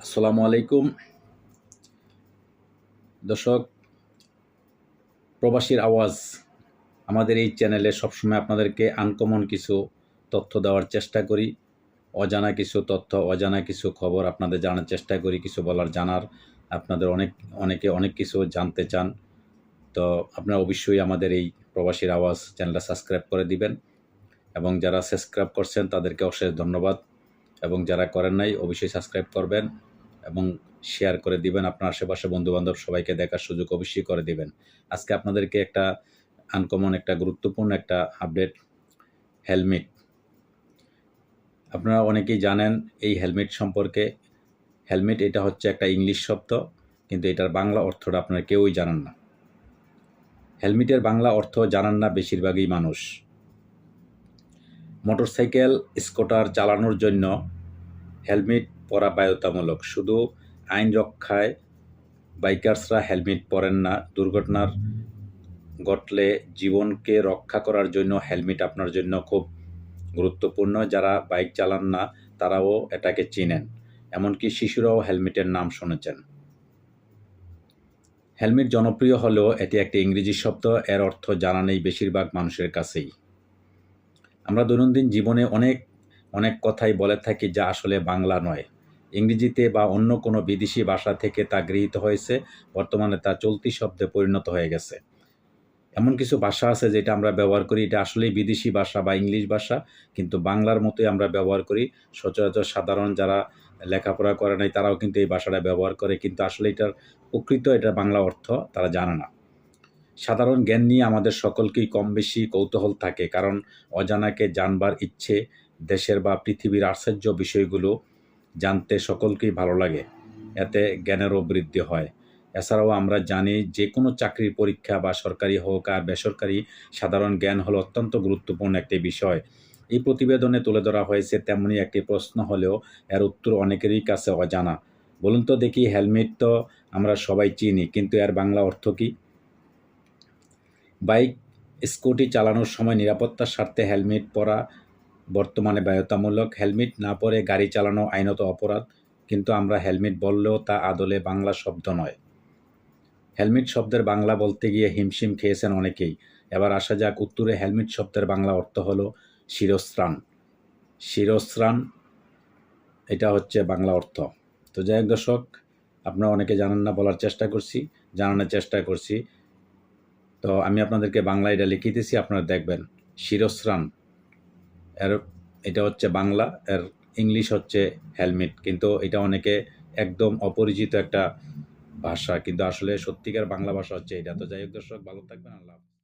আসসালামু আলাইকুম দর্শক। প্রবাসীর আওয়াজ আমাদের এই চ্যানেলে সবসময় আপনাদেরকে আনকমন কিছু তথ্য দেওয়ার চেষ্টা করি। অজানা কিছু তথ্য, অজানা কিছু খবর আপনাদের জানার চেষ্টা করি, কিছু বলার জানার। আপনাদের অনেকে অনেক কিছু জানতে চান। তো আপনারা অবশ্যই আমাদের এই প্রবাসীর আওয়াজ চ্যানেলটা সাবস্ক্রাইব করে দিবেন, এবং যারা সাবস্ক্রাইব করছেন তাদেরকে অশেষ ধন্যবাদ, এবং যারা করেন নাই অবশ্যই সাবস্ক্রাইব করবেন এবং শেয়ার করে দিবেন। আপনার আশেপাশে বন্ধুবান্ধব সবাইকে দেখার সুযোগ অবশ্যই করে দিবেন। আজকে আপনাদেরকে একটা আনকমন, একটা গুরুত্বপূর্ণ একটা আপডেট। হেলমেট, আপনারা অনেকেই জানেন এই হেলমেট সম্পর্কে। হেলমেট এটা হচ্ছে একটা ইংলিশ শব্দ, কিন্তু এটার বাংলা অর্থটা আপনারা কেউই জানেন না। হেলমেটের বাংলা অর্থ জানেন না বেশিরভাগই মানুষ। মোটরসাইকেল, স্কুটার চালানোর জন্য হেলমেট পরা বাধ্যতামূলক। শুধু আইন রক্ষায় বাইকার্সরা হেলমেট পরেন না, দুর্ঘটনার ঘটলে জীবনকে রক্ষা করার জন্য হেলমেট আপনার জন্য খুব গুরুত্বপূর্ণ। যারা বাইক চালান না তারাও এটাকে চিনেন, এমনকি শিশুরাও হেলমেটের নাম শুনেছেন। হেলমেট জনপ্রিয় হলেও এটি একটি ইংরেজি শব্দ, এর অর্থ জানা নেই বেশিরভাগ মানুষের কাছেই। আমরা দৈনন্দিন জীবনে অনেক কথাই বলে থাকি যা আসলে বাংলা নয়। ইংরেজিতে বা অন্য কোনো বিদেশি ভাষা থেকে তা গৃহীত হয়েছে, বর্তমানে তা চলতি শব্দে পরিণত হয়ে গেছে। এমন কিছু ভাষা আছে যেটা আমরা ব্যবহার করি, এটা আসলেই বিদেশি ভাষা বা ইংলিশ ভাষা, কিন্তু বাংলার মতোই আমরা ব্যবহার করি। সচরাচর সাধারণ যারা লেখাপড়া করে নাই তারাও কিন্তু এই ভাষাটা ব্যবহার করে, কিন্তু আসলে এটার এটার বাংলা অর্থ তারা জানে না। সাধারণ জ্ঞান নিয়ে আমাদের সকলকেই কম বেশি কৌতূহল থাকে, কারণ অজানাকে জানবার ইচ্ছে, দেশের বা পৃথিবীর আশ্চর্য বিষয়গুলো জানতে সকলকেই ভালো লাগে। এতে জ্ঞানেরও বৃদ্ধি হয়। এছাড়াও আমরা জানি যে কোনো চাকরির পরীক্ষা বা সরকারি হোক আর বেসরকারি, সাধারণ জ্ঞান হলো অত্যন্ত গুরুত্বপূর্ণ একটি বিষয়। এই প্রতিবেদনে তুলে ধরা হয়েছে তেমনি একটি প্রশ্ন হলেও এর উত্তর অনেকেরই কাছে অজানা। বলুন তো দেখি, হেলমেট তো আমরা সবাই চিনি, কিন্তু এর বাংলা অর্থ কী? বাইক, স্কুটি চালানোর সময় নিরাপত্তার স্বার্থে হেলমেট পরা বর্তমানে বাধ্যতামূলক। হেলমেট না পরে গাড়ি চালানো আইনত অপরাধ, কিন্তু আমরা হেলমেট বললেও তা আদলে বাংলা শব্দ নয়। হেলমেট শব্দের বাংলা বলতে গিয়ে হিমশিম খেয়েছেন অনেকেই। এবার আসা যাক উত্তরে। হেলমেট শব্দের বাংলা অর্থ হলো শিরস্ত্রাণ। শিরস্ত্রাণ, এটা হচ্ছে বাংলা অর্থ। তো যাই হোক দর্শক, আপনারা অনেকে জানেন না, বলার চেষ্টা করছি, জানানোর চেষ্টা করছি। তো আমি আপনাদেরকে বাংলা এটা লিখে দিয়েছি, আপনারা দেখবেন। শিরস্ত্রাণ, এটা হচ্ছে বাংলা, এর ইংলিশ হচ্ছে হেলমেট, কিন্তু এটা অনেকে একদম অপরিচিত একটা ভাষা, কিন্তু আসলে সত্যিকার বাংলা ভাষা হচ্ছে এটা। তো যাই হোক দর্শক, ভালো থাকবেন। আল্লাহ হাফেজ।